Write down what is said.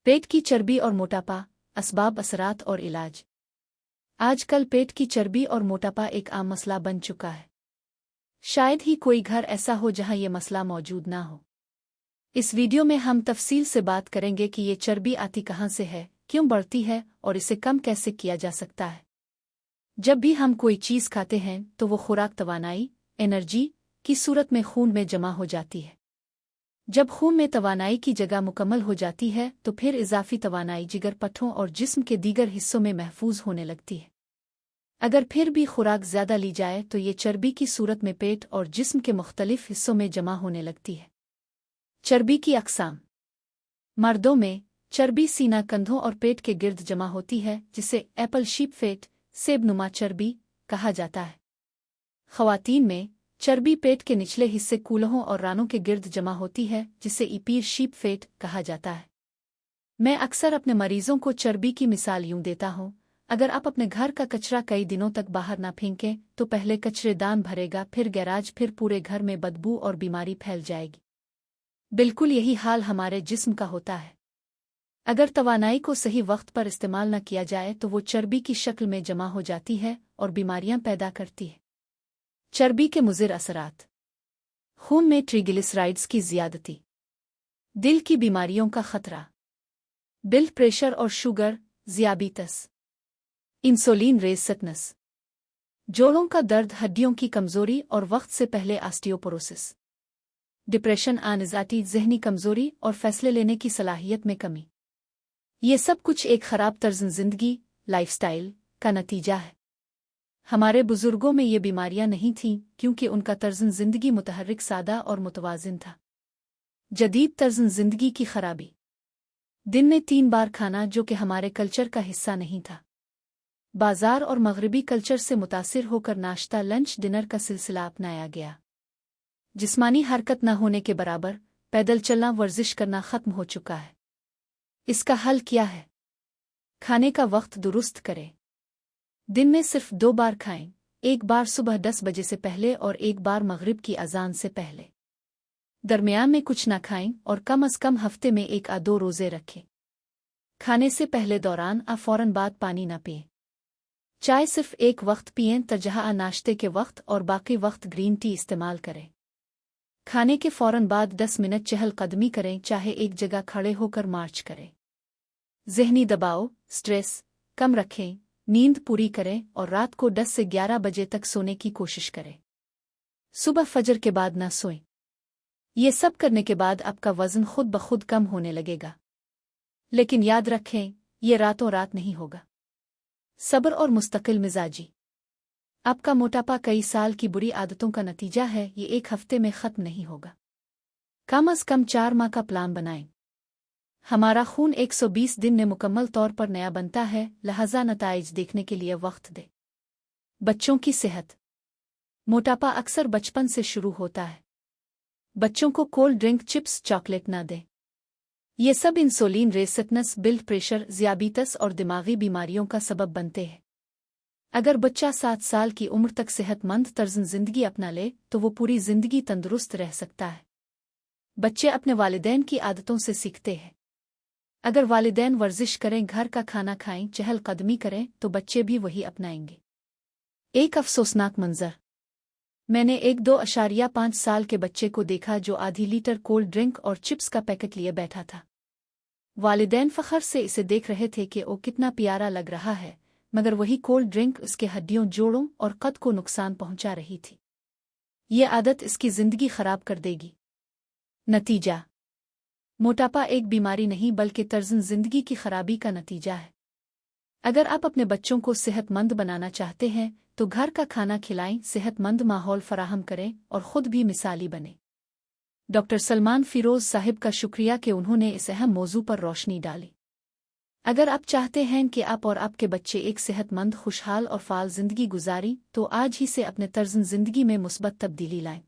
पेट की चर्बी और मोटापा, असबाब, असरात और इलाज। आजकल पेट की चर्बी और मोटापा एक आम मसला बन चुका है। शायद ही कोई घर ऐसा हो जहां ये मसला मौजूद ना हो। इस वीडियो में हम तफसील से बात करेंगे कि ये चर्बी आती कहां से है, क्यों बढ़ती है और इसे कम कैसे किया जा सकता है। जब भी हम कोई चीज़ खाते हैं तो वो खुराक तवानाई, एनर्जी की सूरत में खून में जमा हो जाती है। जब खून में तवानाई की जगह मुकम्मल हो जाती है तो फिर इजाफी तवानाई जिगर, पट्ठों और जिस्म के दीगर हिस्सों में महफूज होने लगती है। अगर फिर भी खुराक ज़्यादा ली जाए तो ये चर्बी की सूरत में पेट और जिस्म के मुख्तलिफ हिस्सों में जमा होने लगती है। चर्बी की अक़साम। मर्दों में चर्बी सीना, कंधों और पेट के गिर्द जमा होती है, जिसे एप्पल शीप फैट, सेबनुमा चर्बी कहा जाता है। ख़वातीन में चर्बी पेट के निचले हिस्से, कूल्हों और रानों के गिर्द जमा होती है, जिसे ईपीर शीप फैट कहा जाता है। मैं अक्सर अपने मरीजों को चर्बी की मिसाल यूं देता हूं, अगर आप अपने घर का कचरा कई दिनों तक बाहर ना फेंकें तो पहले कचरेदान भरेगा, फिर गैराज, फिर पूरे घर में बदबू और बीमारी फैल जाएगी। बिल्कुल यही हाल हमारे जिस्म का होता है। अगर तवानाई को सही वक्त पर इस्तेमाल न किया जाए तो वो चर्बी की शक्ल में जमा हो जाती है और बीमारियां पैदा करती है। चर्बी के मुज़िर असरात। खून में ट्रिग्लिसराइड्स की ज़्यादती, दिल की बीमारियों का खतरा, ब्लड प्रेशर और शुगर, ज़ियाबीतस, इंसुलिन रेजिस्टेंस, जोड़ों का दर्द, हड्डियों की कमज़ोरी और वक्त से पहले ऑस्टियोपोरोसिस, डिप्रेशन, एंजाइटी, ज़हनी कमज़ोरी और फैसले लेने की सलाहियत में कमी। ये सब कुछ एक ख़राब तर्ज़ ज़िंदगी, लाइफस्टाइल का नतीजा है। हमारे बुजुर्गों में ये बीमारियां नहीं थीं क्योंकि उनका तर्ज़ ज़िंदगी मुतहर्रिक, सादा और मुतवाज़िन था। जदीद तर्ज़ ज़िंदगी की खराबी। दिन में 3 बार खाना, जो कि हमारे कल्चर का हिस्सा नहीं था। बाजार और मगरबी कल्चर से मुतासिर होकर नाश्ता, लंच, डिनर का सिलसिला अपनाया गया। जिस्मानी हरकत न होने के बराबर पैदल चलना, वर्जिश करना ख़त्म हो चुका है। इसका हल क्या है? खाने का वक्त दुरुस्त करें। दिन में सिर्फ 2 बार खाएं, एक बार सुबह 10 बजे से पहले और एक बार मगरिब की अजान से पहले। दरमियान में कुछ ना खाएं और कम अज़ कम हफ्ते में 1 या 2 रोज़े रखें। खाने से पहले, दौरान या फ़ौरन बाद पानी न पिएं। चाय सिर्फ एक वक्त पिएं, तजहा नाश्ते के वक्त, और बाकी वक्त ग्रीन टी इस्तेमाल करें। खाने के फ़ौरन बाद 10 मिनट चहलकदमी करें, चाहे एक जगह खड़े होकर मार्च करें। ज़हनी दबाव, स्ट्रेस कम रखें, नींद पूरी करें और रात को 10 से 11 बजे तक सोने की कोशिश करें। सुबह फजर के बाद ना सोएं। ये सब करने के बाद आपका वज़न खुद ब खुद कम होने लगेगा। लेकिन याद रखें, ये रातों रात नहीं होगा। सब्र और मुस्तकिल मिजाजी। आपका मोटापा कई साल की बुरी आदतों का नतीजा है, ये एक हफ्ते में ख़त्म नहीं होगा। कम अज़ कम 4 माह का प्लान बनाएं। हमारा खून 120 दिन में मुकम्मल तौर पर नया बनता है, लिहाजा नताइज देखने के लिए वक्त दे। बच्चों की सेहत। मोटापा अक्सर बचपन से शुरू होता है। बच्चों को कोल्ड ड्रिंक, चिप्स, चॉकलेट न दें। ये सब इंसुलिन रेजिस्टेंस, ब्लड प्रेशर, ज़ियाबीतस और दिमागी बीमारियों का सबब बनते हैं। अगर बच्चा 7 साल की उम्र तक सेहतमंद तर्ज़ ज़िंदगी अपना ले तो वो पूरी ज़िंदगी तंदुरुस्त रह सकता है। बच्चे अपने वालिदैन की आदतों से सीखते हैं। अगर वालिदैन वर्जिश करें, घर का खाना खाएं, चहलकदमी करें तो बच्चे भी वही अपनाएंगे। एक अफसोसनाक मंजर। मैंने एक 2.5 साल के बच्चे को देखा जो आधी लीटर कोल्ड ड्रिंक और चिप्स का पैकेट लिए बैठा था। वालिदैन फ़ख्र से इसे देख रहे थे कि वो कितना प्यारा लग रहा है, मगर वही कोल्ड ड्रिंक उसके हड्डियों, जोड़ों और कद को नुकसान पहुंचा रही थी। ये आदत इसकी ज़िंदगी ख़राब कर देगी। नतीजा। मोटापा एक बीमारी नहीं बल्कि तर्ज़ ज़िंदगी की खराबी का नतीजा है। अगर आप अपने बच्चों को सेहतमंद बनाना चाहते हैं तो घर का खाना खिलाएं, सेहतमंद माहौल फराहम करें और ख़ुद भी मिसाली बने। डॉक्टर सलमान फ़िरोज़ साहिब का शुक्रिया कि उन्होंने इस अहम मौजू पर रोशनी डाली। अगर आप चाहते हैं कि आप और आपके बच्चे एक सेहतमंद, खुशहाल और फ़ाल ज़िंदगी गुजारें तो आज ही से अपने तर्ज़ ज़िंदगी में मुस्बत तब्दीली लाएं।